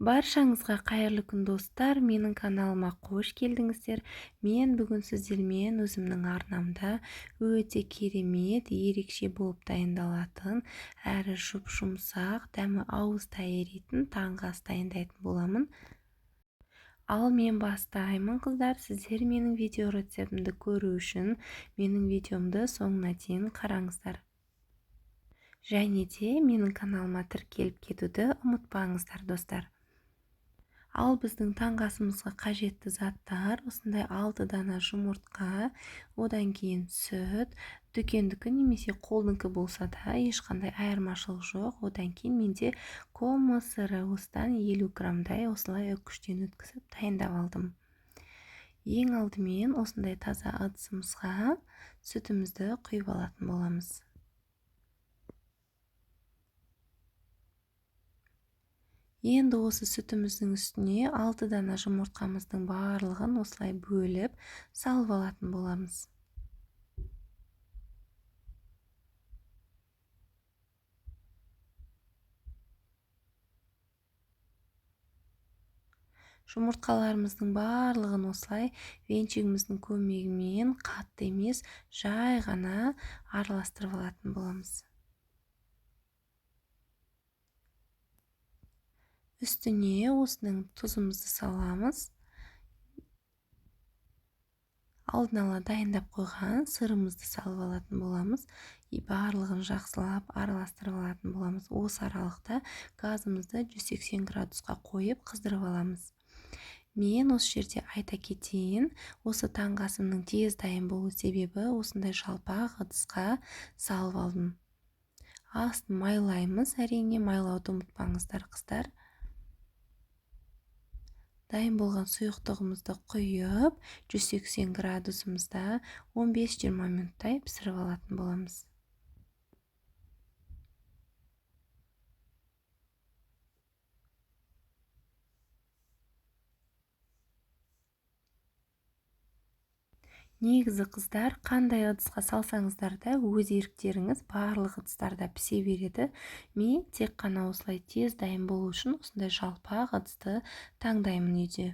Баршаңызға қайырлы күн достар, менің каналыма қош келдіңіздер. Мен бүгін сіздермен өзімнің арнамда өте керемет, ерекше болып дайындалатын, әрі жұмсақ, дәмі ауызда еритін таңғы ас дайындайтын боламын. Ал мен бастаймын қыздар. Сіздер менің видео рецептімді көру үшін менің видеомды соңына дейін қараңыздар. Және де менің каналыма тіркеліп кетуді ұмытпаңыздар достар. Ал біздің таңғы асымызға қажетті заттар осындай 6 дана жұмыртқа, одан кейін сүт, дүкендікі немесе қолдыңкі болса да ешқандай айырмашылық жоқ. Одан кейін менде комо сыры осыдан 50 грамдай осылай үккіштен өткізіп дайындап алдым. Ең алдымен осындай таза ыдысымызға сүтімізді құйып алатын боламыз. Енді осы сүтіміздің үстіне 6 дана жұмыртқамыздың барлығын осылай бөліп салып алатын боламыз. Жұмыртқаларымыздың барлығын осылай венчигіміздің көмегімен қатты емес, жай ғана араластырып алатын боламыз. Үстіне осының тұзымызды саламыз. Алдын ала дайындап қойған сырымызды салып алатын боламыз. Барлығын жақсылап араластырып алатын боламыз. Осы аралықта газымызды 180 градусқа қойып қыздырып аламыз. Мен осы жерде айта кетейін, осы таңғы асымның тез дайын болу себебі осындай жалпақ ыдысқа салып алдым. Астын майлаймыз, әрине майлауды ұмытпаңыздар қыздар. Дайын болған сұйықтығымызды құйып, 180 градусымызда 15-20 минуттай пісіріп алатын боламыз. Негізі қыздар, қандай ыдысқа салсаңыздар да өз еріктеріңіз барлық ыдыстарда пісе береді. Мен тек қана осылай тез дайын болу үшін осындай жалпақ ыдысты таңдаймын үйде.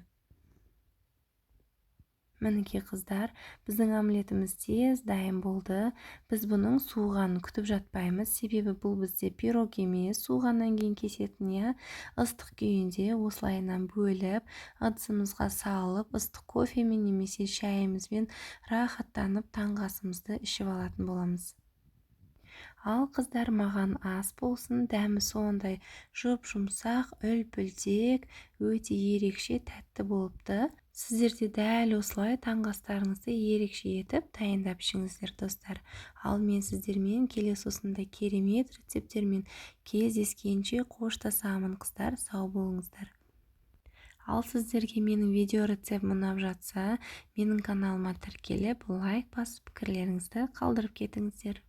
Мінекей қыздар, біздің омлетіміз тез дайын болды. Біз бұның суығанын күтіп жатпаймыз, себебі бұл бізде пирог емес, суығаннан кейін кесетін, ыстық күйінде осылайынан бөліп, ыдысымызға салып, ыстық кофемен немесе шайымызбен рахаттанып таңғы асымызды ішіп алатын боламыз. Ал қыздар, маған ас болсын, дәмі сондай жұмсақ, үлпілдек, өте ерекше тәтті болыпты. Сіздер де дәл осылай таңғы астарыңызды ерекше етіп дайындап ішіңіздер достар. Ал мен сіздермен келесі осындай керемет рецептермен кездескенше қоштасамын қыздар, сау болыңыздар. Ал сіздерге менің видео рецептім ұнап жатса, менің каналыма тіркеліп, лайк басып, пікірлеріңізді қалдырып кетіңіздер.